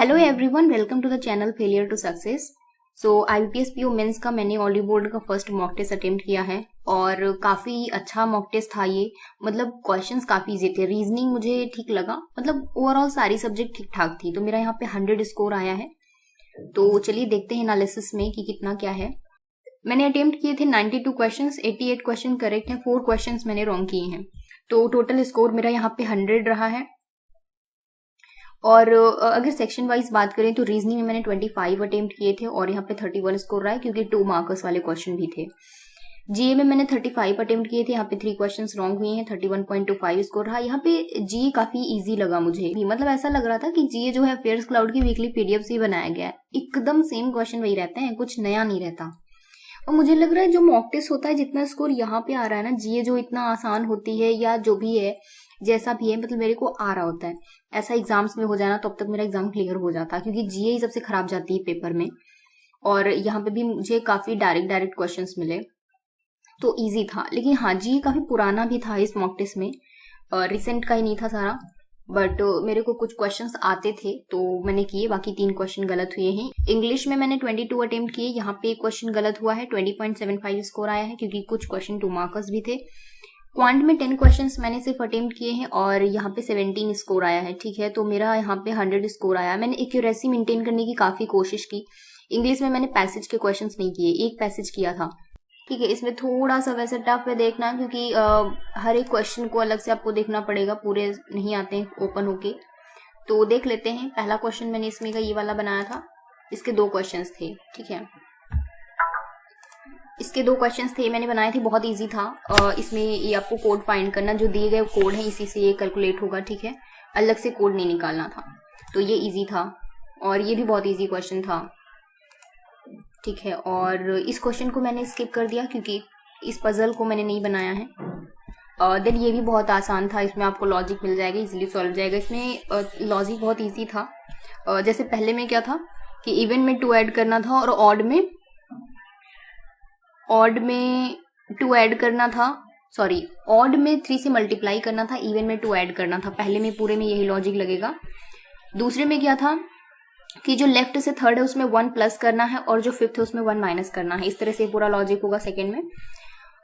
Hello everyone, welcome to the channel failure to success. So IBPS PO mains का मैंने Oliveboard का first mock test attempt किया है और काफी अच्छा मॉक टेस्ट था ये। मतलब क्वेश्चंस काफी इजी थे, रीजनिंग मुझे ठीक लगा, मतलब ओवरऑल सारी सब्जेक्ट ठीक ठाक थी। तो मेरा यहाँ पे 100 स्कोर आया है। तो चलिए देखते हैं एनालिसिस में कि कितना क्या है। मैंने अटेम्प्ट किए थे 92 क्वेश्चंस, 88 क्वेश्चन करेक्ट है, 4 क्वेश्चंस मैंने रॉन्ग किए हैं। तो टोटल स्कोर मेरा यहाँ पे 100 रहा है। और अगर सेक्शन वाइज बात करें तो रीजनिंग में मैंने 25 अटेम्प्ट किए थे और यहाँ पे 31 स्कोर रहा है, क्योंकि 2 मार्कर्स वाले क्वेश्चन भी थे। जीए में मैंने 35 अटेम्प्ट किए थे, यहाँ पे 3 क्वेश्चंस रॉन्ग हुए हैं, 31.25 स्कोर रहा। यहाँ पे जीए काफी इजी लगा मुझे भी, मतलब ऐसा लग रहा था कि जीए जो है अफेयर्स क्लाउड की वीकली पीडीएफ से ही बनाया गया है, एकदम सेम क्वेश्चन वही रहते हैं, कुछ नया नहीं रहता। और मुझे लग रहा है जो मॉक टेस्ट होता है, जितना स्कोर यहाँ पे आ रहा है ना, जीए जो इतना आसान होती है या जो भी है, जैसा भी है, मतलब मेरे को आ रहा होता है। ऐसा एग्जाम्स में हो जाना तो अब तक मेरा एग्जाम क्लियर हो जाता, क्योंकि जीए ही सबसे खराब जाती है पेपर में। और यहाँ पे भी मुझे काफी डायरेक्ट क्वेश्चंस मिले, तो इजी था। लेकिन हाँ, जीए काफी पुराना भी था इस मॉक टेस्ट में, रिसेंट का ही नहीं था सारा। बट मेरे को कुछ क्वेश्चंस आते थे तो मैंने किए, बाकी 3 क्वेश्चन गलत हुए हैं। इंग्लिश में मैंने 22 अटेम्प्ट किए, यहाँ पे एक क्वेश्चन गलत हुआ है, 20.75 स्कोर आया है, क्योंकि कुछ क्वेश्चन 2 मार्कर्स भी थे। क्वांट में 10 क्वेश्चंस मैंने सिर्फ अटेम्प्ट किए हैं और यहाँ पे 17 स्कोर आया है। ठीक है, तो मेरा यहाँ पे 100 स्कोर आया। मैंने एक्यूरेसी मेंटेन करने की काफी कोशिश की। इंग्लिश में मैंने पैसेज के क्वेश्चंस नहीं किए, एक पैसेज किया था। ठीक है, इसमें थोड़ा सा वैसे टफ है देखना, क्योंकि हर एक क्वेश्चन को अलग से आपको देखना पड़ेगा, पूरे नहीं आते हैं ओपन होके। तो देख लेते हैं। पहला क्वेश्चन मैंने इसमें का ये वाला बनाया था, इसके 2 क्वेश्चंस थे। ठीक है, इसके 2 क्वेश्चंस थे, मैंने बनाए थे, बहुत इजी था। इसमें ये आपको कोड फाइंड करना, जो दिए गए कोड है इसी से ये कैलकुलेट होगा। ठीक है, अलग से कोड नहीं निकालना था, तो ये इजी था और ये भी बहुत इजी क्वेश्चन था। ठीक है, और इस क्वेश्चन को मैंने स्किप कर दिया क्योंकि इस पजल को मैंने नहीं बनाया है। देन ये भी बहुत आसान था, इसमें आपको लॉजिक मिल जाएगा, इजीली सॉल्व जाएगा। इसमें लॉजिक बहुत इजी था। जैसे पहले में क्या था कि इवन में 2 ऐड करना था और ऑड में 2 ऐड करना था, सॉरी, ऑड में 3 से मल्टीप्लाई करना था, इवन में 2 ऐड करना था। पहले में पूरे में यही लॉजिक लगेगा। दूसरे में क्या था कि जो लेफ्ट से थर्ड है उसमें 1 प्लस करना है और जो फिफ्थ है उसमें 1 माइनस करना है। इस तरह से पूरा लॉजिक होगा सेकेंड में।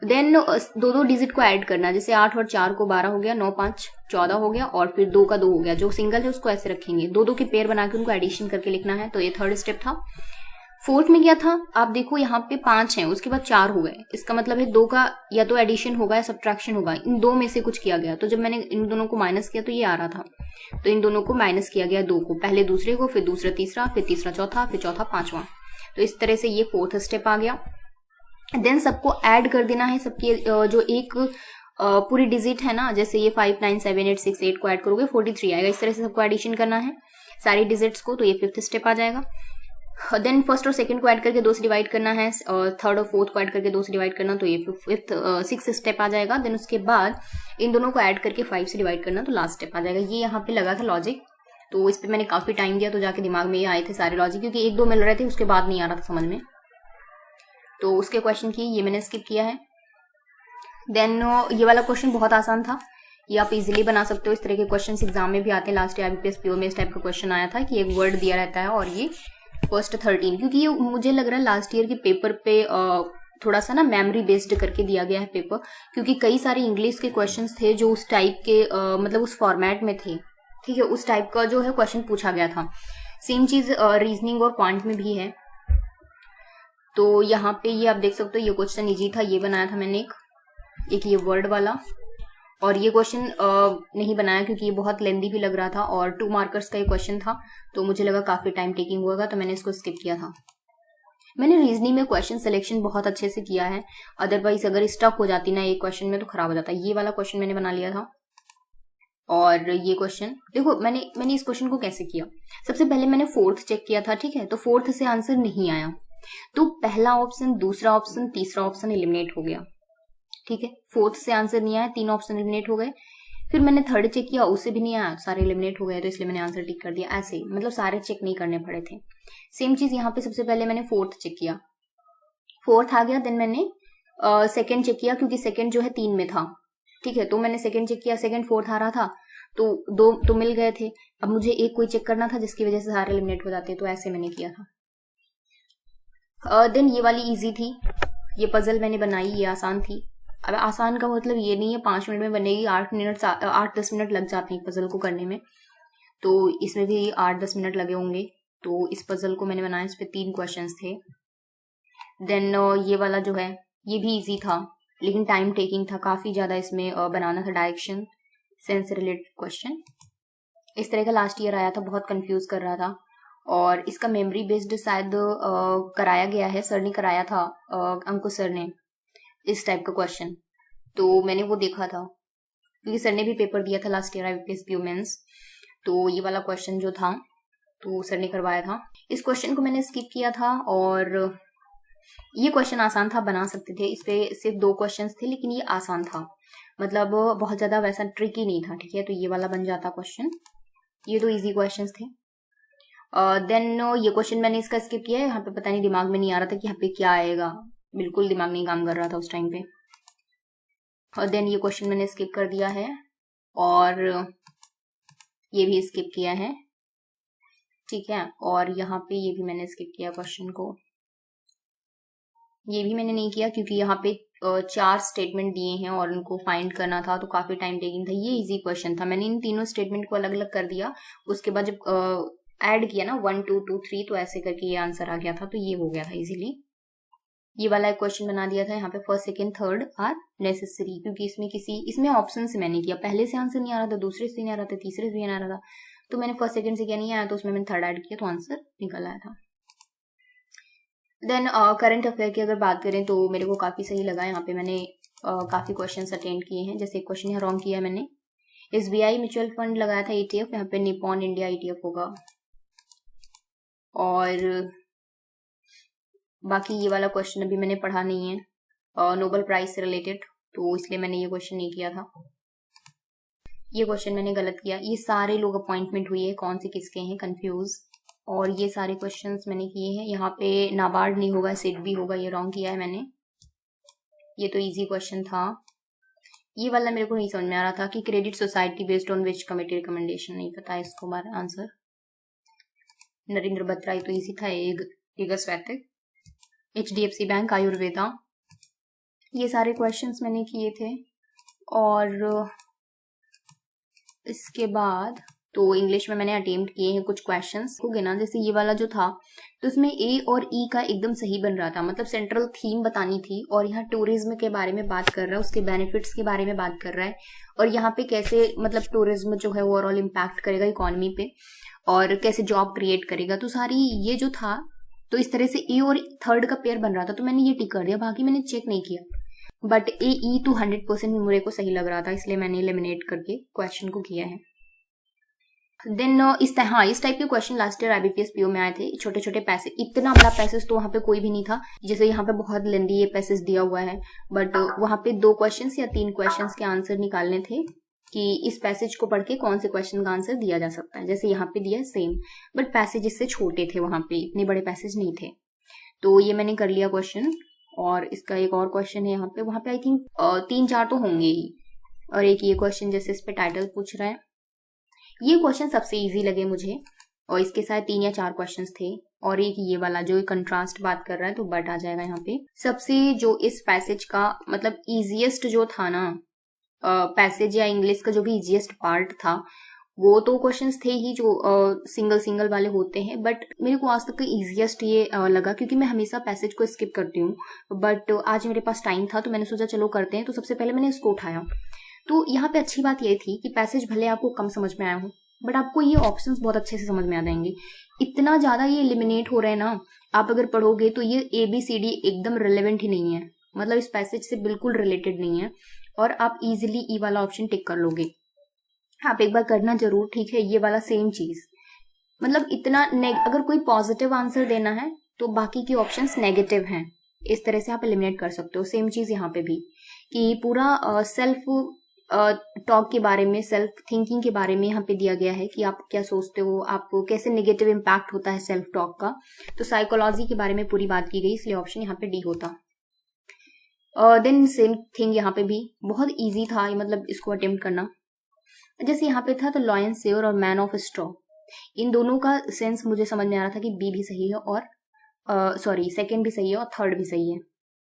देन 2 डिजिट को ऐड करना, जैसे 8 और 4 को 12 हो गया, 9 5 14 हो गया, और फिर 2 का 2 हो गया। जो सिंगल है उसको ऐसे रखेंगे, 2 2 के पेयर बना के उनको एडिशन करके लिखना है। तो ये थर्ड स्टेप था। फोर्थ में क्या था, आप देखो यहाँ पे 5 है, उसके बाद 4 हो गए, इसका मतलब है 2 का या तो एडिशन होगा या सब्ट्रैक्शन होगा, इन 2 में से कुछ किया गया। तो जब मैंने इन दोनों को माइनस किया तो ये आ रहा था, तो इन दोनों को माइनस किया गया, 2 को, पहले दूसरे को, फिर दूसरा तीसरा, फिर तीसरा चौथा, फिर चौथा पांचवा। तो इस तरह से ये फोर्थ स्टेप आ गया। देन सबको ऐड कर देना है, सबके जो एक पूरी डिजिट है ना, जैसे ये 5 9 7 8 6 8 को ऐड करोगे 43 आएगा। इस तरह से सबको एडिशन करना है सारी डिजिट्स को, तो ये फिफ्थ स्टेप आ जाएगा। देन फर्स्ट और सेकंड को ऐड करके 2 से डिवाइड करना है, और थर्ड और फोर्थ को ऐड करके 2 से डिवाइड करना, तो ये फिफ्थ 6th स्टेप आ जाएगा। देन उसके बाद इन दोनों को ऐड करके 5 से डिवाइड करना, तो लास्ट स्टेप आ जाएगा। ये यहाँ पे लगा था लॉजिक, तो इस पे मैंने काफी टाइम दिया, तो जाके दिमाग में ये आए थे सारे लॉजिक, क्योंकि 1 2 मिल रहे थे, उसके बाद नहीं आ रहा था समझ में। तो उसके क्वेश्चन की ये मैंने स्किप किया है। देन ये वाला क्वेश्चन बहुत आसान था, ये आप इजीली बना सकते हो। इस तरह के क्वेश्चन एग्जाम में भी आते हैं। लास्ट ईयर आईबीपीएस पीओ में इस टाइप का क्वेश्चन आया था कि एक वर्ड दिया रहता है और ये फर्स्ट 13, क्योंकि ये मुझे लग रहा है लास्ट ईयर के पेपर पे थोड़ा सा ना मेमोरी बेस्ड करके दिया गया है पेपर, क्योंकि कई सारे इंग्लिश के क्वेश्चंस थे जो उस टाइप के मतलब उस फॉर्मेट में थे। ठीक है, उस टाइप का जो है क्वेश्चन पूछा गया था। सेम चीज रीजनिंग और क्वांट में भी है। तो यहाँ पे ये आप देख सकते हो, ये क्वेश्चन इजी था, ये बनाया था मैंने एक ये वर्ड वाला। और ये क्वेश्चन नहीं बनाया क्योंकि ये बहुत लेंदी भी लग रहा था और 2 मार्कर्स का ये क्वेश्चन था, तो मुझे लगा काफी टाइम टेकिंग होगा, तो मैंने इसको स्किप किया था। मैंने रीजनिंग में क्वेश्चन सिलेक्शन बहुत अच्छे से किया है, अदरवाइज अगर स्टक हो जाती ना एक क्वेश्चन में तो खराब हो जाता। ये वाला क्वेश्चन मैंने बना लिया था। और ये क्वेश्चन देखो, मैंने इस क्वेश्चन को कैसे किया। सबसे पहले मैंने फोर्थ चेक किया था। ठीक है, तो फोर्थ से आंसर नहीं आया, तो पहला ऑप्शन, दूसरा ऑप्शन, तीसरा ऑप्शन एलिमिनेट हो गया। ठीक है, फोर्थ से आंसर नहीं आया, 3 ऑप्शन एलिमिनेट हो गए। फिर मैंने थर्ड चेक किया, उससे भी नहीं आया, सारे एलिमिनेट हो गए, तो इसलिए मैंने आंसर टिक कर दिया। ऐसे मतलब सारे चेक नहीं करने पड़े थे। सेम चीज यहाँ पे सबसे पहले मैंने फोर्थ चेक किया, फोर्थ आ गया। देन मैंने सेकंड चेक किया, क्योंकि सेकंड जो है 3 में था। ठीक है, तो मैंने सेकंड चेक किया, सेकंड फोर्थ आ रहा था, तो 2 तो मिल गए थे। अब मुझे एक कोई चेक करना था जिसकी वजह से सारे एलिमिनेट हो जाते, तो ऐसे मैंने किया था। देन ये वाली इजी थी, ये पजल मैंने बनाई, ये आसान थी। अब आसान का मतलब ये नहीं है 5 मिनट में बनेगी, 8-10 मिनट लग जाते हैं पजल को करने में, तो इसमें भी 8-10 मिनट लगे होंगे। तो इस पजल को मैंने बनाया, इस पे 3 क्वेश्चंस थे। देन ये वाला जो है ये भी इजी था, लेकिन टाइम टेकिंग था काफी ज्यादा, इसमें बनाना था डायरेक्शन सेंस रिलेटेड क्वेश्चन। इस तरह का लास्ट ईयर आया था, बहुत कंफ्यूज कर रहा था। और इसका मेमोरी बेस्ड शायद कराया गया है, सर ने कराया था, अंकुश सर ने, इस टाइप का क्वेश्चन। तो मैंने वो देखा था क्योंकि सर ने भी पेपर दिया था last year IBPS PO mains, तो ये वाला क्वेश्चन जो था तो सर ने करवाया था। इस क्वेश्चन को मैंने स्किप किया था, और ये क्वेश्चन आसान था, बना सकते थे। इस पे सिर्फ 2 क्वेश्चंस थे, लेकिन ये आसान था, मतलब बहुत ज्यादा वैसा ट्रिकी नहीं था, ठीक है। तो ये वाला बन जाता क्वेश्चन, ये तो इजी क्वेश्चंस थे। देन ये क्वेश्चन मैंने इसका स्किप किया है, यहाँ पे पता नहीं दिमाग में नहीं आ रहा था कि यहाँ पे क्या आएगा, बिल्कुल दिमाग नहीं काम कर रहा था उस टाइम पे। और देन ये क्वेश्चन मैंने स्किप कर दिया है, और ये भी स्किप किया है, ठीक है। और यहाँ पे ये भी मैंने स्किप किया क्वेश्चन को, ये भी मैंने नहीं किया क्योंकि यहाँ पे 4 स्टेटमेंट दिए हैं और उनको फाइंड करना था, तो काफी टाइम टेकिंग था। ये इजी क्वेश्चन था, मैंने इन तीनों स्टेटमेंट को अलग अलग कर दिया, उसके बाद जब ऐड किया ना 1 2 2 3, तो ऐसे करके ये आंसर आ गया था, तो ये हो गया था इजीली। ये वाला एक क्वेश्चन बना दिया था, यहाँ पे first second third are necessary, क्योंकि इसमें ऑप्शन से मैंने किया, पहले से आंसर नहीं आ रहा था, दूसरे से नहीं आ रहा था, तीसरे से नहीं आ रहा था, तो मैंने फर्स्ट सेकंड से क्या नहीं आया, तो उसमें मैंने थर्ड ऐड किया, तो आंसर निकल आया था। देन करंट अफेयर की अगर बात करें तो मेरे को काफी सही लगा, यहाँ पे मैंने काफी क्वेश्चंस अटेंड किए हैं। जैसे एक क्वेश्चन यहाँ रॉन्ग किया मैंने, SBI म्यूचुअल फंड लगाया था ETF, यहाँ पे निपॉन इंडिया ETF होगा। और बाकी ये वाला क्वेश्चन अभी मैंने पढ़ा नहीं है, नोबेल प्राइज से रिलेटेड, तो इसलिए मैंने ये क्वेश्चन नहीं किया था। ये क्वेश्चन मैंने गलत किया, ये सारे लोग अपॉइंटमेंट हुई है, कौन से किसके हैं कंफ्यूज, और ये सारे क्वेश्चंस मैंने किए हैं। यहाँ पे नाबार्ड नहीं होगा, सिड भी होगा, ये रॉन्ग किया है मैंने। ये तो इजी क्वेश्चन था। ये वाला मेरे को नहीं समझ में आ रहा था कि credit society based on which committee recommendation, नहीं पता है इसको हमारा आंसर। नरेंद्र बत्रा, ये तो इजी था, एगस्वैतिक, HDFC बैंक, आयुर्वेदा, ये सारे क्वेश्चंस मैंने किए थे। और इसके बाद तो इंग्लिश में मैंने अटेम्प्ट किए हैं कुछ क्वेश्चंस हो गए ना, जैसे ये वाला जो था, तो उसमें A और E का एकदम सही बन रहा था, मतलब सेंट्रल थीम बतानी थी, और यहाँ टूरिज्म के बारे में बात कर रहा है, उसके बेनिफिट्स के बारे में बात कर रहा है, और यहाँ पे कैसे मतलब टूरिज्म जो है ओवरऑल इम्पैक्ट करेगा इकोनॉमी पे, और कैसे जॉब क्रिएट करेगा, तो सारी ये जो था, तो इस तरह से A और थर्ड का पेयर बन रहा था, तो मैंने ये टिक कर दिया, बाकी मैंने चेक नहीं किया, बट AE तो 100% मेरे को सही लग रहा था, इसलिए मैंने एलिमिनेट करके क्वेश्चन को किया है। देन इस टाइप के question last year IBPS PO में आए थे, छोटे छोटे पैसे, इतना बड़ा पैसेज तो वहाँ पे कोई भी नहीं था, जैसे यहाँ पे बहुत लेंदी ये पैसेज दिया हुआ है, बट वहाँ पे 2 क्वेश्चंस या 3 क्वेश्चंस के आंसर निकालने थे कि इस पैसेज को पढ़ के कौन से क्वेश्चन का आंसर दिया जा सकता है, जैसे यहाँ पे दिया है सेम, बट पैसेज इससे छोटे थे, वहाँ पे इतने बड़े पैसेज नहीं थे, तो ये मैंने कर लिया क्वेश्चन। और इसका एक और क्वेश्चन है यहाँ पे, वहाँ पे आई थिंक 3-4 तो होंगे ही, और एक ये क्वेश्चन जैसे इस पे टाइटल पूछ रहा है, ये क्वेश्चन सबसे इजी लगे मुझे, और इसके साथ 3 या 4 क्वेश्चंस थे, और एक ये वाला जो कंट्रास्ट बात कर रहा है, तो बट आ जाएगा यहाँ पे। सबसे जो इस पैसेज का मतलब इजीएस्ट जो था ना पैसेज, या इंग्लिश का जो भी इजीएस्ट पार्ट था, वो तो क्वेश्चंस थे ही जो सिंगल वाले होते हैं, बट मेरे को आज तक का इजीएस्ट ये लगा, क्योंकि मैं हमेशा पैसेज को स्किप करती हूँ, बट आज मेरे पास टाइम था तो मैंने सोचा चलो करते हैं, तो सबसे पहले मैंने इसको उठाया। तो यहाँ पे अच्छी बात ये थी कि पैसेज भले आपको कम समझ में आया हो, बट आपको ये ऑप्शंस बहुत अच्छे से समझ में आ जाएंगे, इतना ज्यादा ये एलिमिनेट हो रहे हैं ना, आप अगर पढ़ोगे तो ये ABCD एकदम रिलेवेंट ही नहीं है, मतलब इस पैसेज से बिल्कुल रिलेटेड नहीं है, और आप इजिली ई वाला ऑप्शन टिक कर लोगे। आप एक बार करना जरूर, ठीक है। ये वाला सेम चीज, मतलब इतना अगर कोई पॉजिटिव आंसर देना है तो बाकी के ऑप्शंस नेगेटिव हैं, इस तरह से आप एलिमिनेट कर सकते हो। सेम चीज यहाँ पे भी, कि पूरा सेल्फ टॉक के बारे में, सेल्फ थिंकिंग के बारे में यहाँ पे दिया गया है कि आप क्या सोचते हो, आपको कैसे नेगेटिव इम्पैक्ट होता है सेल्फ टॉक का, तो साइकोलॉजी के बारे में पूरी बात की गई, इसलिए ऑप्शन यहाँ पे डी होता। देन सेम थिंग यहाँ पे भी बहुत इजी था, मतलब इसको अटेम्प्ट करना। जैसे यहाँ पे था तो लॉयन सेवर और मैन ऑफ स्ट्रॉ, इन दोनों का सेंस मुझे समझ में आ रहा था कि बी भी सही है और सॉरी सेकेंड भी सही है और थर्ड भी सही है।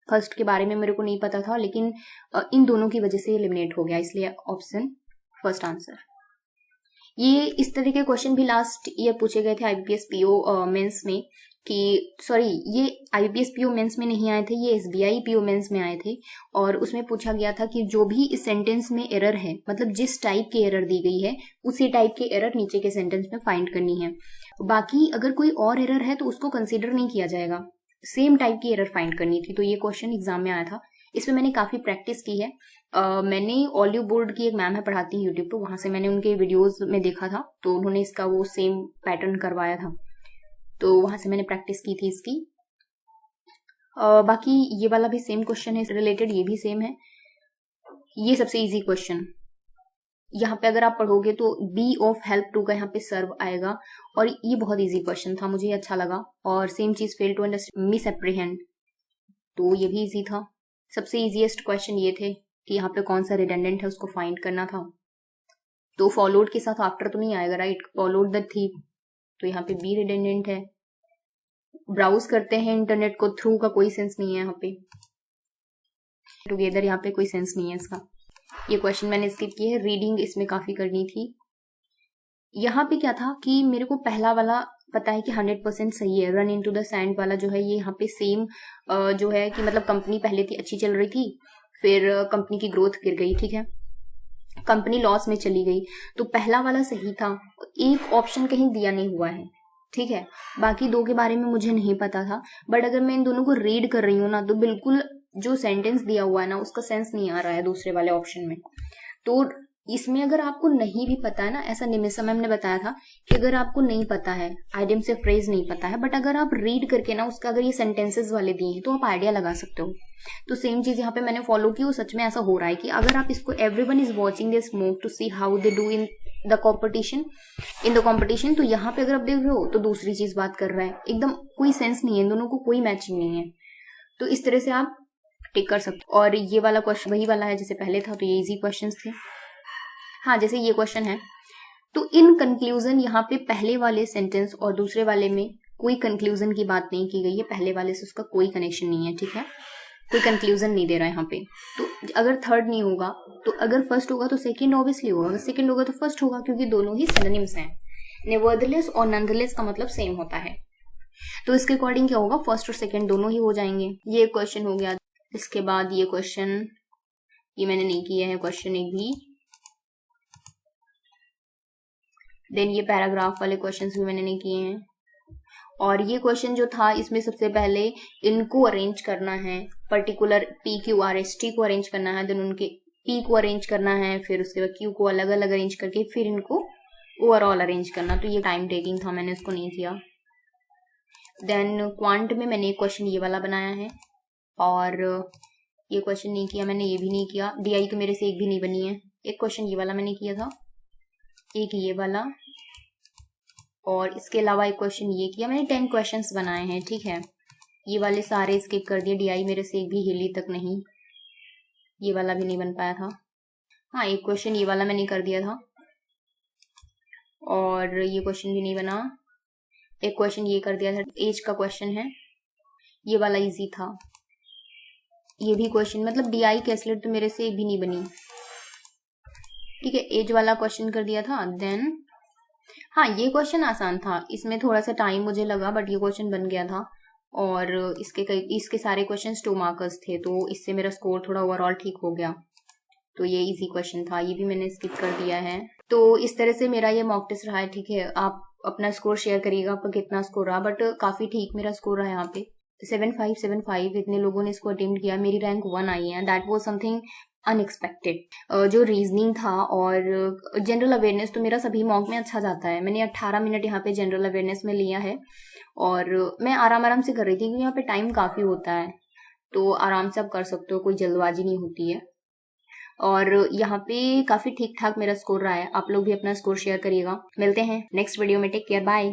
फर्स्ट के बारे में मेरे को नहीं पता था, लेकिन इन दोनों की वजह से एलिमिनेट हो गया, इसलिए ऑप्शन फर्स्ट आंसर। ये इस तरह के क्वेश्चन भी लास्ट ईयर पूछे गए थे आईबीपीएस पीओ मेंस में कि सॉरी ये आईबीपीएस पीओ मेंस में नहीं आए थे, ये एसबीआई पीओ मेंस में आए थे। और उसमें पूछा गया था कि जो भी इस सेंटेंस में एरर है, मतलब जिस टाइप की एरर दी गई है उसी टाइप के एरर नीचे के सेंटेंस में फाइंड करनी है। बाकी अगर कोई और एरर है तो उसको कंसिडर नहीं किया जाएगा, सेम टाइप की एरर फाइंड करनी थी। तो ये क्वेश्चन एग्जाम में आया था, इसमें मैंने काफी प्रैक्टिस की है। मैंने ऑलिव बोर्ड की एक मैम है, पढ़ाती है यूट्यूब पर, वहां से मैंने उनके वीडियोस में देखा था, तो उन्होंने इसका वो सेम पैटर्न करवाया था, तो वहां से मैंने प्रैक्टिस की थी इसकी। बाकी ये वाला भी सेम क्वेश्चन है रिलेटेड, ये भी सेम है। ये सबसे इजी क्वेश्चन, यहाँ पे अगर आप पढ़ोगे तो बी ऑफ हेल्प टू का यहाँ पे सर्व आएगा, और ये बहुत इजी क्वेश्चन था, मुझे अच्छा लगा। और सेम चीज fail to understand misapprehend, तो ये भी इजी था। सबसे इजीएस्ट क्वेश्चन ये थे कि यहाँ पे कौन सा रिडंडेंट है उसको फाइंड करना था। तो फॉलोड के साथ आफ्टर तो नहीं आएगा, राइट, फॉलोड द थीम, तो यहाँ पे बी रिडंडेंट है। ब्राउज करते हैं इंटरनेट को, थ्रू का कोई सेंस नहीं है यहाँ पे, टुगेदर यहाँ पे कोई सेंस नहीं है इसका। ये क्वेश्चन मैंने स्किप किए है, रीडिंग इसमें काफी करनी थी। यहाँ पे क्या था कि मेरे को पहला वाला पता है कि 100% सही है, रन इनटू द सैंड वाला जो है ये यहाँ पे सेम जो है कि मतलब कंपनी पहले थी अच्छी चल रही थी, फिर कंपनी की ग्रोथ गिर गई, ठीक है, कंपनी लॉस में चली गई, तो पहला वाला सही था। एक ऑप्शन कहीं दिया नहीं हुआ है, ठीक है, बाकी दो के बारे में मुझे नहीं पता था, बट अगर मैं इन दोनों को रीड कर रही हूँ ना तो बिल्कुल जो सेंटेंस दिया हुआ है ना उसका सेंस नहीं आ रहा है दूसरे वाले ऑप्शन में। तो इसमें अगर आपको नहीं भी पता है ना, ऐसा निमिषा मैम ने बताया था कि अगर आपको नहीं पता है, आइडियम से फ्रेज नहीं पता है, बट अगर आप रीड करके ना उसका अगर ये सेंटेंसेस वाले दिए हैं तो आप आइडिया लगा सकते हो। तो सेम चीज यहाँ पे मैंने फॉलो की, वो सच में ऐसा हो रहा है कि अगर आप इसको everyone is watching they smoke to see how they do in the competition, तो यहाँ पे अगर आप देख रहे हो तो दूसरी चीज बात कर रहा है, एकदम कोई सेंस नहीं है, इन दोनों को कोई मैचिंग नहीं है। तो इस तरह से आप टिक कर सकते हो। और ये वाला क्वेश्चन वही वाला है जैसे पहले था, तो ये इजी क्वेश्चन थे। हाँ, जैसे ये क्वेश्चन है, तो इन कंक्लूजन यहाँ पे पहले वाले सेंटेंस और दूसरे वाले में कोई कंक्लूजन की बात नहीं की गई है, पहले वाले से उसका कोई कनेक्शन नहीं है, ठीक है, कोई कंक्लूजन नहीं दे रहा है यहाँ पे। तो अगर थर्ड नहीं होगा तो अगर फर्स्ट होगा तो सेकंड ऑब्वियसली होगा, अगर सेकंड होगा तो फर्स्ट होगा, क्योंकि दोनों ही सिनोनिम्स हैं। नेवरदलेस और नॉनदलेस का मतलब सेम होता है, तो इसके अकॉर्डिंग क्या होगा, फर्स्ट और सेकंड दोनों ही हो जाएंगे। ये क्वेश्चन हो गया। इसके बाद ये क्वेश्चन, ये मैंने नहीं किया है क्वेश्चन एक भी। देन ये पैराग्राफ वाले क्वेश्चंस भी मैंने नहीं किए हैं। और ये क्वेश्चन जो था इसमें सबसे पहले इनको अरेंज करना है, particular P Q R S T को अरेंज करना है, देन उनके पी को अरेंज करना है, फिर उसके बाद क्यू को अलग अलग अरेंज करके फिर इनको ओवरऑल अरेंज करना। तो ये टाइम टेकिंग था, मैंने उसको नहीं किया। देन क्वांट में मैंने एक क्वेश्चन ये वाला बनाया है, और ये क्वेश्चन नहीं किया मैंने, ये भी नहीं किया। डीआई तो मेरे से एक भी नहीं बनी है। एक क्वेश्चन ये वाला मैंने किया था, एक ये वाला, और इसके अलावा एक क्वेश्चन ये किया। मैंने 10 क्वेश्चंस बनाए हैं, ठीक है, ये वाले सारे स्किप कर दिए। डीआई मेरे से एक भी हिली तक नहीं, ये वाला भी नहीं बन पाया था। हाँ, एक क्वेश्चन ये वाला मैंने कर दिया था, और ये क्वेश्चन भी नहीं बना। एक क्वेश्चन ये कर दिया था, एज का क्वेश्चन है, ये वाला इजी था। ये भी क्वेश्चन मतलब डीआई कैसलेट तो मेरे से एक भी नहीं बनी, ठीक है। एज वाला क्वेश्चन कर दिया था। देन हाँ, ये क्वेश्चन आसान था, इसमें थोड़ा सा टाइम मुझे लगा, बट ये क्वेश्चन बन गया था। और इसके सारे क्वेश्चन 2 मार्कर्स थे, तो इससे मेरा स्कोर थोड़ा ओवरऑल ठीक हो गया। तो ये इजी क्वेश्चन था, ये भी मैंने स्किप कर दिया है। तो इस तरह से मेरा ये मॉक टेस्ट रहा है, ठीक है। आप अपना स्कोर शेयर करिएगा, आपका कितना स्कोर रहा, बट काफी ठीक मेरा स्कोर रहा है यहाँ पे 75 इतने लोगों ने इसको अटेम्प्ट किया, मेरी रैंक 1 आई है। That was something unexpected. जो रीजनिंग था और जनरल अवेयरनेस तो मेरा सभी मॉक में अच्छा जाता है। मैंने 18 मिनट यहाँ पे जनरल अवेयरनेस में लिया है, और मैं आराम से कर रही थी क्योंकि यहाँ पे टाइम काफी होता है, तो आराम से आप कर सकते हो, कोई जल्दबाजी नहीं होती है। और यहाँ पे काफी ठीक ठाक मेरा स्कोर रहा है। आप लोग भी अपना स्कोर शेयर करिएगा। मिलते हैं नेक्स्ट वीडियो में, टेक केयर, बाय।